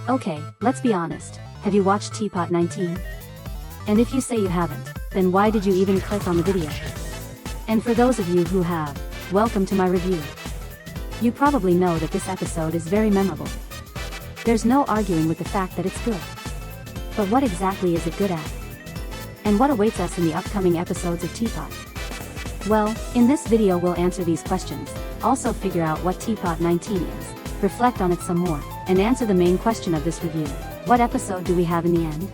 Okay, let's be honest. Have you watched TPOT 19? And if you say you haven't, then why did you even click on the video? And for those of you who have, welcome to my review. You probably know that this episode is very memorable. There's no arguing with the fact that it's good. But what exactly is it good at? And what awaits us in the upcoming episodes of TPOT? Well, in this video we'll answer these questions, also figure out what TPOT 19 is, reflect on it some more, and answer the main question of this review. What episode do we have in the end?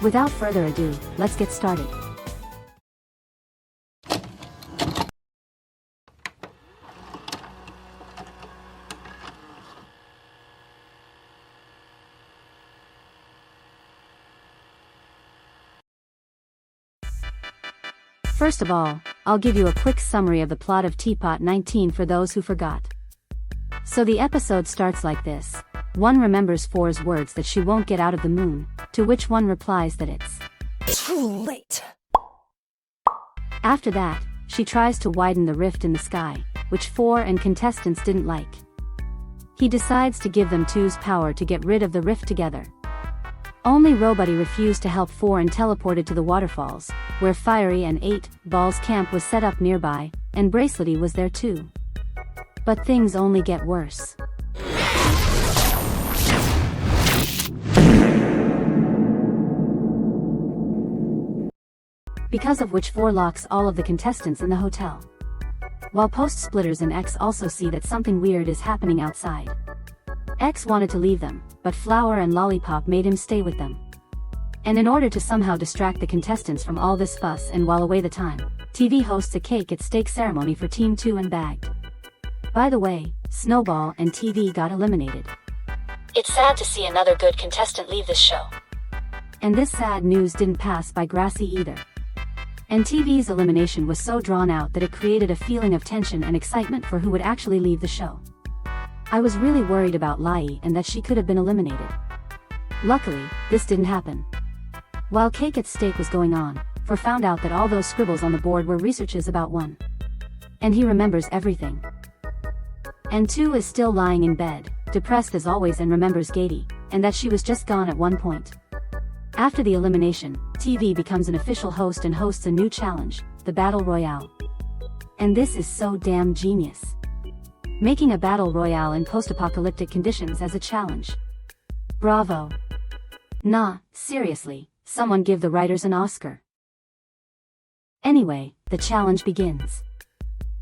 Without further ado, let's get started. First of all, I'll give you a quick summary of the plot of TPOT 19 for those who forgot. So the episode starts like this. One remembers Four's words that she won't get out of the moon, to which one replies that it's too late. After that, she tries to widen the rift in the sky, which Four and contestants didn't like. He decides to give them Two's power to get rid of the rift together. Only Robuddy refused to help Four and teleported to the waterfalls, where Fiery and 8 Ball's camp was set up nearby, and Bracelety was there too. But things only get worse. Because of which Four locks all of the contestants in the hotel. While Post-Splitters and X also see that something weird is happening outside. X wanted to leave them, but Flower and Lollipop made him stay with them. And in order to somehow distract the contestants from all this fuss and while away the time, TV hosts a cake at stake ceremony for Team 2 and Bagged. By the way, Snowball and TV got eliminated. It's sad to see another good contestant leave this show. And this sad news didn't pass by Grassy either. And TV's elimination was so drawn out that it created a feeling of tension and excitement for who would actually leave the show. I was really worried about Lai and that she could have been eliminated. Luckily, this didn't happen. While Cake at Stake was going on, Four found out that all those scribbles on the board were researches about one. And he remembers everything. And 2 is still lying in bed, depressed as always, and remembers Gady, and that she was just gone at one point. After the elimination, TV becomes an official host and hosts a new challenge, the Battle Royale. And this is so damn genius. Making a Battle Royale in post-apocalyptic conditions as a challenge. Bravo. Nah, seriously, someone give the writers an Oscar. Anyway, the challenge begins.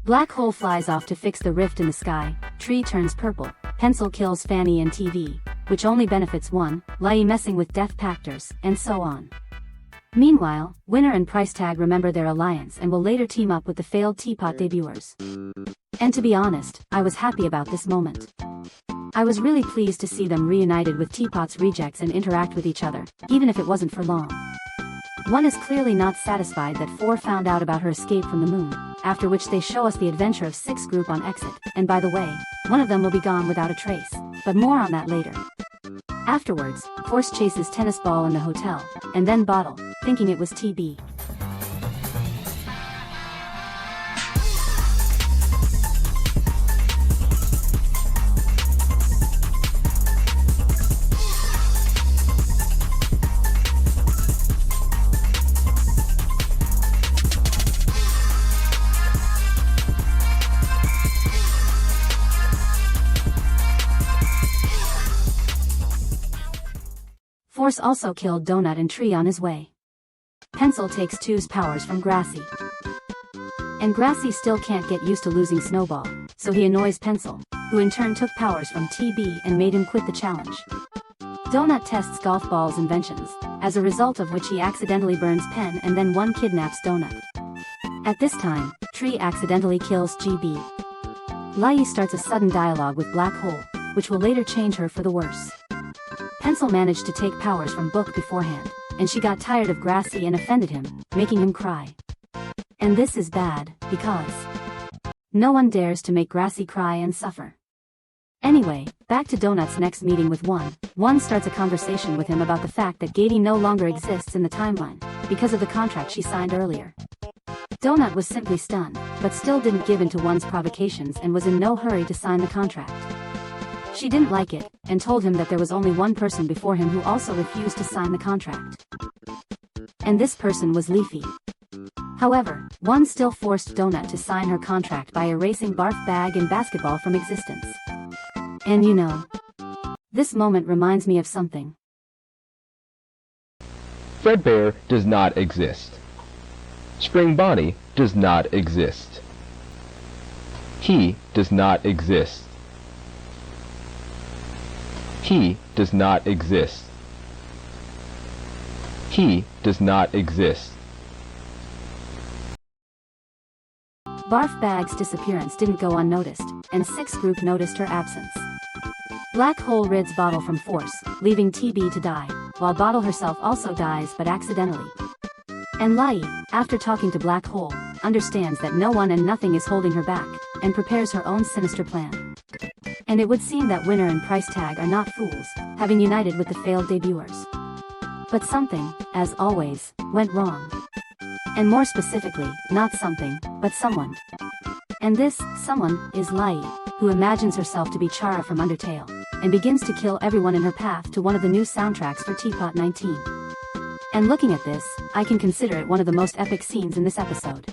Black Hole flies off to fix the rift in the sky, Tree turns purple, Pencil kills Fanny and TV, which only benefits one, Lai messing with Death Pactors, and so on. Meanwhile, Winner and Price Tag remember their alliance and will later team up with the failed TPOT debuters. And to be honest, I was happy about this moment. I was really pleased to see them reunited with TPOT's rejects and interact with each other, even if it wasn't for long. One is clearly not satisfied that Four found out about her escape from the moon, after which they show us the adventure of 6 group on exit, and by the way, one of them will be gone without a trace, but more on that later. Afterwards, Force chases Tennis Ball in the hotel, and then Bottle, thinking it was TB. Force also killed Donut and Tree on his way. Pencil takes 2's powers from Grassy. And Grassy still can't get used to losing Snowball, so he annoys Pencil, who in turn took powers from TB and made him quit the challenge. Donut tests Golf Ball's inventions, as a result of which he accidentally burns Pen and then one kidnaps Donut. At this time, Tree accidentally kills GB. Lai starts a sudden dialogue with Black Hole, which will later change her for the worse. Pencil managed to take powers from Book beforehand, and she got tired of Grassy and offended him, making him cry. And this is bad, because no one dares to make Grassy cry and suffer. Anyway, back to Donut's next meeting with One. One starts a conversation with him about the fact that Gady no longer exists in the timeline, because of the contract she signed earlier. Donut was simply stunned, but still didn't give in to One's provocations and was in no hurry to sign the contract. She didn't like it, and told him that there was only one person before him who also refused to sign the contract. And this person was Leafy. However, one still forced Donut to sign her contract by erasing Barf Bag and Basketball from existence. And you know, this moment reminds me of something. Fredbear does not exist. Spring Bonnie does not exist. He does not exist. He does not exist. He does not exist. Barf Bag's disappearance didn't go unnoticed, and Six Group noticed her absence. Black Hole rids Bottle from force, leaving TB to die, while Bottle herself also dies but accidentally. And Lai, after talking to Black Hole, understands that no one and nothing is holding her back, and prepares her own sinister plan. And it would seem that Winner and Price Tag are not fools, having united with the failed debuters. But something, as always, went wrong. And more specifically, not something, but someone. And this someone is Lai, who imagines herself to be Chara from Undertale, and begins to kill everyone in her path to one of the new soundtracks for TPOT 19. And looking at this, I can consider it one of the most epic scenes in this episode.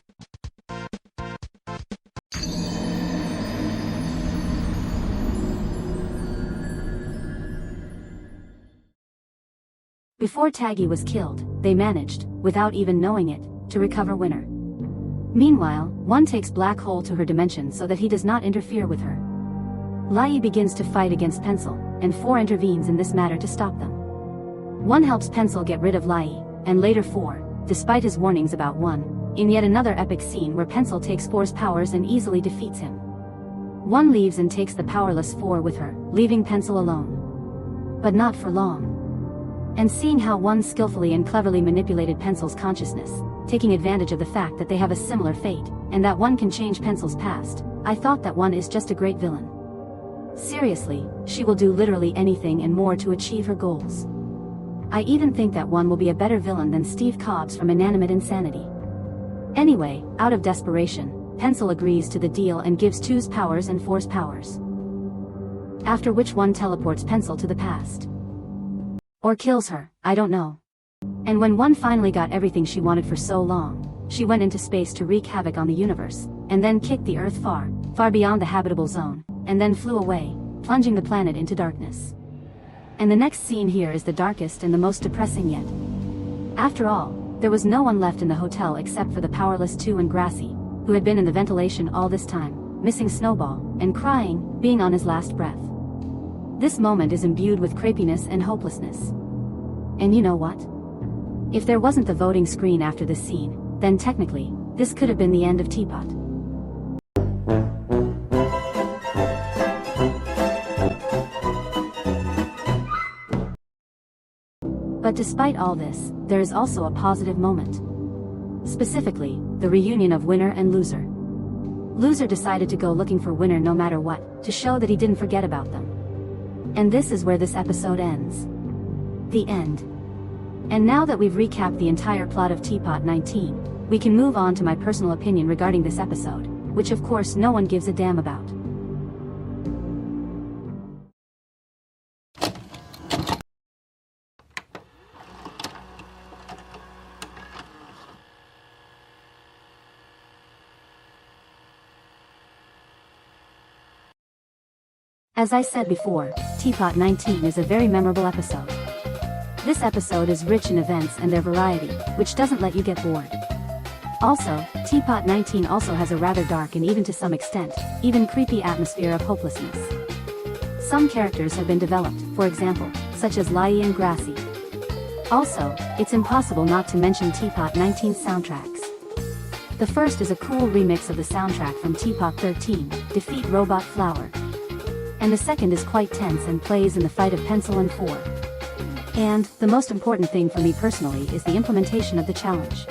Before Taggy was killed, they managed, without even knowing it, to recover Winner. Meanwhile, one takes Black Hole to her dimension so that he does not interfere with her. Lai begins to fight against Pencil, and 4 intervenes in this matter to stop them. 1 helps Pencil get rid of Lai, and later 4, despite his warnings about 1, in yet another epic scene where Pencil takes 4's powers and easily defeats him. 1 leaves and takes the powerless 4 with her, leaving Pencil alone. But not for long. And seeing how 1 skillfully and cleverly manipulated Pencil's consciousness, taking advantage of the fact that they have a similar fate, and that 1 can change Pencil's past, I thought that 1 is just a great villain. Seriously, she will do literally anything and more to achieve her goals. I even think that 1 will be a better villain than Steve Cobbs from Inanimate Insanity. Anyway, out of desperation, Pencil agrees to the deal and gives 2's powers and 4's powers. After which 1 teleports Pencil to the past. Or kills her, I don't know. And when 1 finally got everything she wanted for so long, she went into space to wreak havoc on the universe, and then kicked the Earth far, far beyond the habitable zone, and then flew away, plunging the planet into darkness. And the next scene here is the darkest and the most depressing yet. After all, there was no one left in the hotel except for the powerless 2 and Grassy, who had been in the ventilation all this time, missing Snowball, and crying, being on his last breath. This moment is imbued with creepiness and hopelessness. And you know what? If there wasn't the voting screen after this scene, then technically, this could have been the end of Teapot. But despite all this, there is also a positive moment. Specifically, the reunion of Winner and Loser. Loser decided to go looking for Winner no matter what, to show that he didn't forget about them. And this is where this episode ends. The end. And now that we've recapped the entire plot of TPOT 19, we can move on to my personal opinion regarding this episode, which of course no one gives a damn about. As I said before, TPOT 19 is a very memorable episode. This episode is rich in events and their variety, which doesn't let you get bored. Also, TPOT 19 also has a rather dark and even to some extent, even creepy atmosphere of hopelessness. Some characters have been developed, for example, such as Lai and Grassy. Also, it's impossible not to mention TPOT 19's soundtracks. The first is a cool remix of the soundtrack from TPOT 13, Defeat Robot Flower. And the second is quite tense and plays in the fight of Pencil and 4. And, the most important thing for me personally is the implementation of the challenge.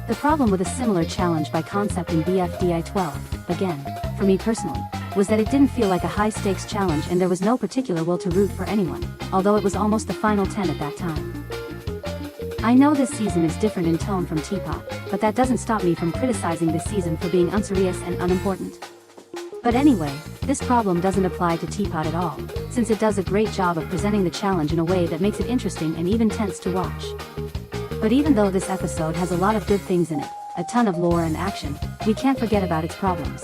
The problem with a similar challenge by concept in BFDI 12, again, for me personally, was that it didn't feel like a high-stakes challenge and there was no particular will to root for anyone, although it was almost the final 10 at that time. I know this season is different in tone from Teapot, but that doesn't stop me from criticizing this season for being unserious and unimportant. But anyway, this problem doesn't apply to Teapot at all, since it does a great job of presenting the challenge in a way that makes it interesting and even tense to watch. But even though this episode has a lot of good things in it, a ton of lore and action, we can't forget about its problems.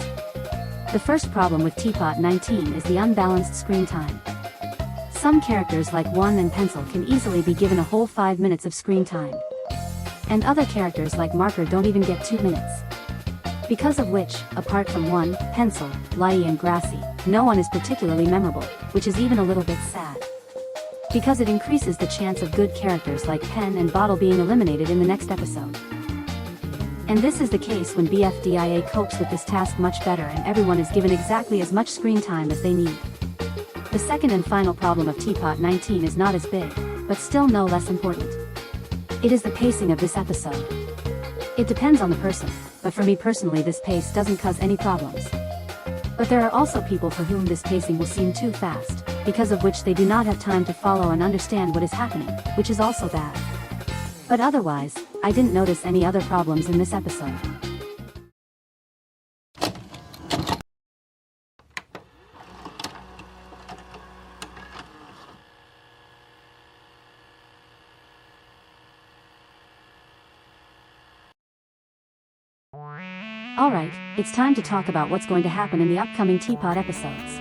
The first problem with Teapot 19 is the unbalanced screen time. Some characters like One and Pencil can easily be given a whole 5 minutes of screen time. And other characters like Marker don't even get 2 minutes. Because of which, apart from One, Pencil, Lai and Grassy, no one is particularly memorable, which is even a little bit sad. Because it increases the chance of good characters like Pen and Bottle being eliminated in the next episode. And this is the case when BFDIA copes with this task much better and everyone is given exactly as much screen time as they need. The second and final problem of Teapot 19 is not as big, but still no less important. It is the pacing of this episode. It depends on the person, but for me personally this pace doesn't cause any problems. But there are also people for whom this pacing will seem too fast, because of which they do not have time to follow and understand what is happening, which is also bad. But otherwise, I didn't notice any other problems in this episode. Alright, it's time to talk about what's going to happen in the upcoming Teapot episodes.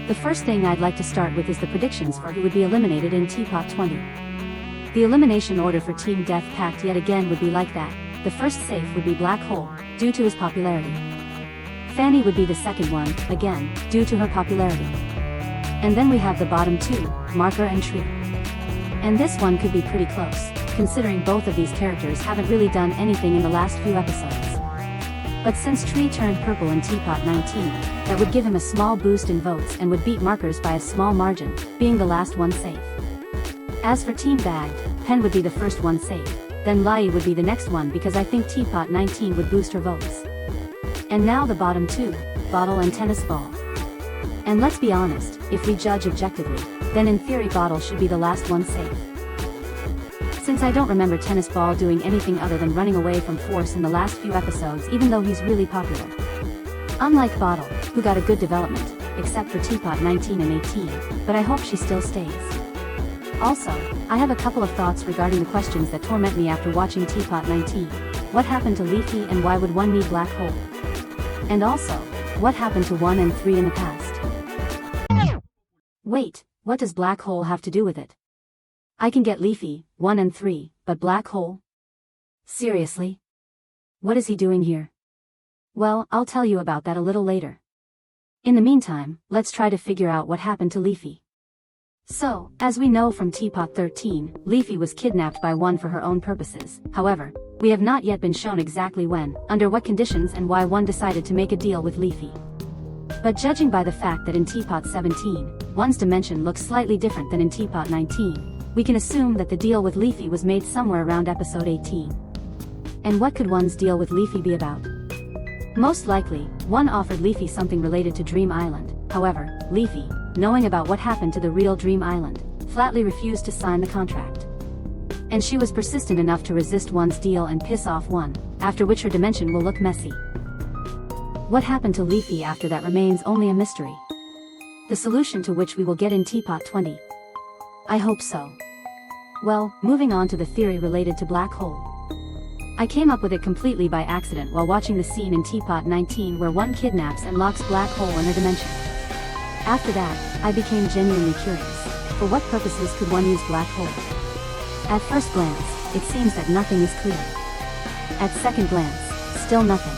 The first thing I'd like to start with is the predictions for who would be eliminated in Teapot 20. The elimination order for Team Death Pact yet again would be like that. The first safe would be Black Hole, due to his popularity. Fanny would be the second one, again, due to her popularity. And then we have the bottom two, Marker and Tree. And this one could be pretty close, considering both of these characters haven't really done anything in the last few episodes. But since Tree turned purple in Teapot 19, that would give him a small boost in votes and would beat Markers by a small margin, being the last one safe. As for Team Bagged, Pen would be the first one safe, then Lai would be the next one because I think Teapot 19 would boost her votes. And now the bottom two, Bottle and Tennis Ball. And let's be honest, if we judge objectively, then in theory Bottle should be the last one safe. Since I don't remember Tennis Ball doing anything other than running away from Force in the last few episodes even though he's really popular. Unlike Bottle, who got a good development, except for Teapot 19 and 18, but I hope she still stays. Also, I have a couple of thoughts regarding the questions that torment me after watching Teapot 19. What happened to Leafy and why would one need Black Hole? And also, what happened to 1 and 3 in the past? Wait, what does Black Hole have to do with it? I can get Leafy, 1 and 3, but Black Hole? Seriously? What is he doing here? Well, I'll tell you about that a little later. In the meantime, let's try to figure out what happened to Leafy. So, as we know from Teapot 13, Leafy was kidnapped by One for her own purposes. However, we have not yet been shown exactly when, under what conditions and why One decided to make a deal with Leafy. But judging by the fact that in Teapot 17, One's dimension looks slightly different than in Teapot 19, we can assume that the deal with Leafy was made somewhere around episode 18. And what could One's deal with Leafy be about? Most likely, One offered Leafy something related to Dream Island. However, Leafy, knowing about what happened to the real Dream Island, flatly refused to sign the contract. And she was persistent enough to resist One's deal and piss off One, after which her dimension will look messy. What happened to Leafy after that remains only a mystery. The solution to which we will get in Teapot 20. I hope so. Well, moving on to the theory related to Black Hole. I came up with it completely by accident while watching the scene in Teapot 19 where One kidnaps and locks Black Hole in her dimension. After that, I became genuinely curious. For what purposes could One use Black Hole? At first glance, it seems that nothing is clear. At second glance, still nothing.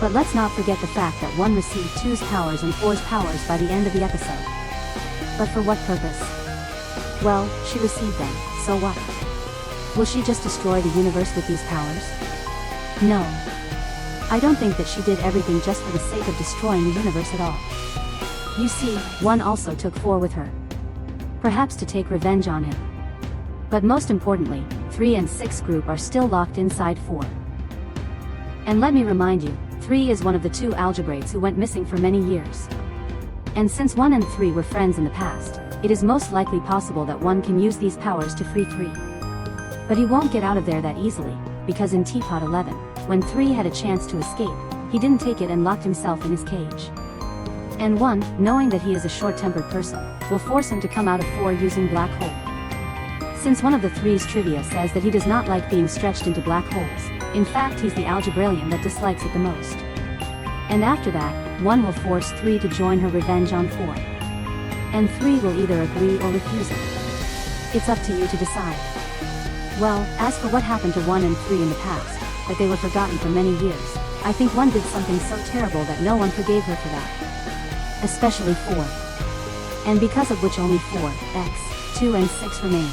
But let's not forget the fact that One received 2's powers and 4's powers by the end of the episode. But for what purpose? Well, she received them, so what? Will she just destroy the universe with these powers? No. I don't think that she did everything just for the sake of destroying the universe at all. You see, One also took 4 with her. Perhaps to take revenge on him. But most importantly, 3 and 6 group are still locked inside 4. And let me remind you, 3 is one of the 2 algebraics who went missing for many years. And since 1 and 3 were friends in the past, it is most likely possible that One can use these powers to free 3. But he won't get out of there that easily, because in Teapot 11, when 3 had a chance to escape, he didn't take it and locked himself in his cage. And 1, knowing that he is a short-tempered person, will force him to come out of 4 using black hole. Since one of the 3's trivia says that he does not like being stretched into black holes, in fact he's the algebraian that dislikes it the most. And after that, 1 will force 3 to join her revenge on 4. And 3 will either agree or refuse it. It's up to you to decide. Well, as for what happened to 1 and 3 in the past, that they were forgotten for many years, I think 1 did something so terrible that no one forgave her for that. Especially 4. And because of which only 4, X, 2 and 6 remain.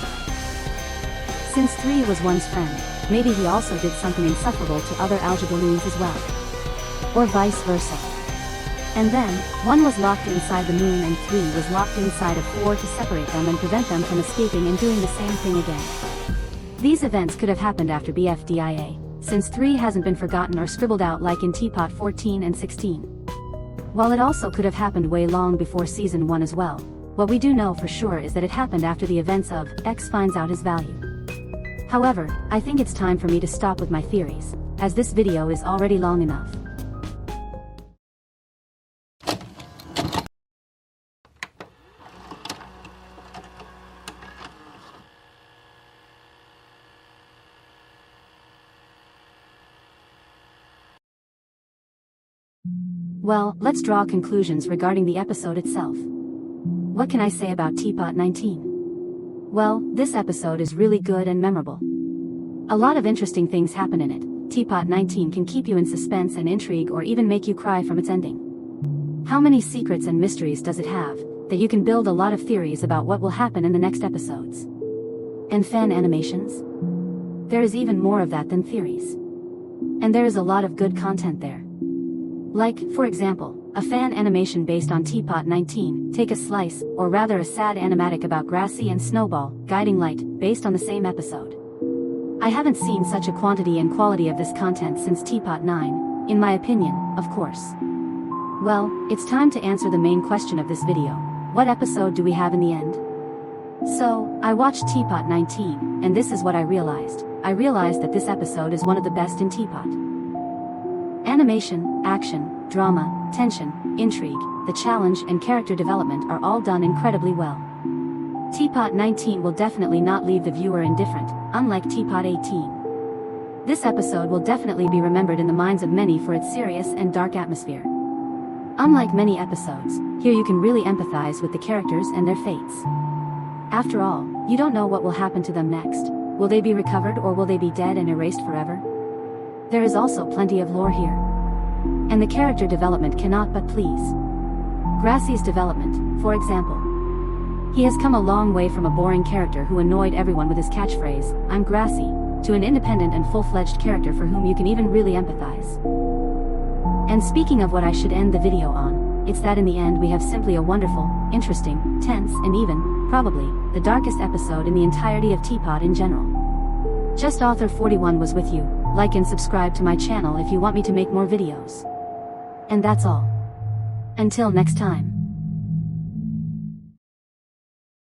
Since 3 was 1's friend, maybe he also did something insufferable to other algebraians as well. Or vice versa. And then, 1 was locked inside the moon and 3 was locked inside of 4 to separate them and prevent them from escaping and doing the same thing again. These events could have happened after BFDIA, since 3 hasn't been forgotten or scribbled out like in Teapot 14 and 16. While it also could have happened way long before Season 1 as well, what we do know for sure is that it happened after the events of X finds out his value. However, I think it's time for me to stop with my theories, as this video is already long enough. Well, let's draw conclusions regarding the episode itself. What can I say about Teapot 19? Well, this episode is really good and memorable. A lot of interesting things happen in it. Teapot 19 can keep you in suspense and intrigue or even make you cry from its ending. How many secrets and mysteries does it have, that you can build a lot of theories about what will happen in the next episodes? And fan animations? There is even more of that than theories. And there is a lot of good content there. Like, for example, a fan animation based on Teapot 19, Take a Slice, or rather a sad animatic about Grassy and Snowball, Guiding Light, based on the same episode. I haven't seen such a quantity and quality of this content since Teapot 9, in my opinion, of course. Well, it's time to answer the main question of this video. What episode do we have in the end? So, I watched Teapot 19, and this is what I realized. I realized that this episode is one of the best in Teapot. Animation, action, drama, tension, intrigue, the challenge and character development are all done incredibly well. Teapot 19 will definitely not leave the viewer indifferent, unlike Teapot 18. This episode will definitely be remembered in the minds of many for its serious and dark atmosphere. Unlike many episodes, here you can really empathize with the characters and their fates. After all, you don't know what will happen to them next. Will they be recovered or will they be dead and erased forever? There is also plenty of lore here. And the character development cannot but please. Grassy's development, for example. He has come a long way from a boring character who annoyed everyone with his catchphrase, "I'm Grassy," to an independent and full-fledged character for whom you can even really empathize. And speaking of what I should end the video on, it's that in the end we have simply a wonderful, interesting, tense and even, probably, the darkest episode in the entirety of Teapot in general. Just Author 41 was with you. Like and subscribe to my channel if you want me to make more videos. And that's all. Until next time.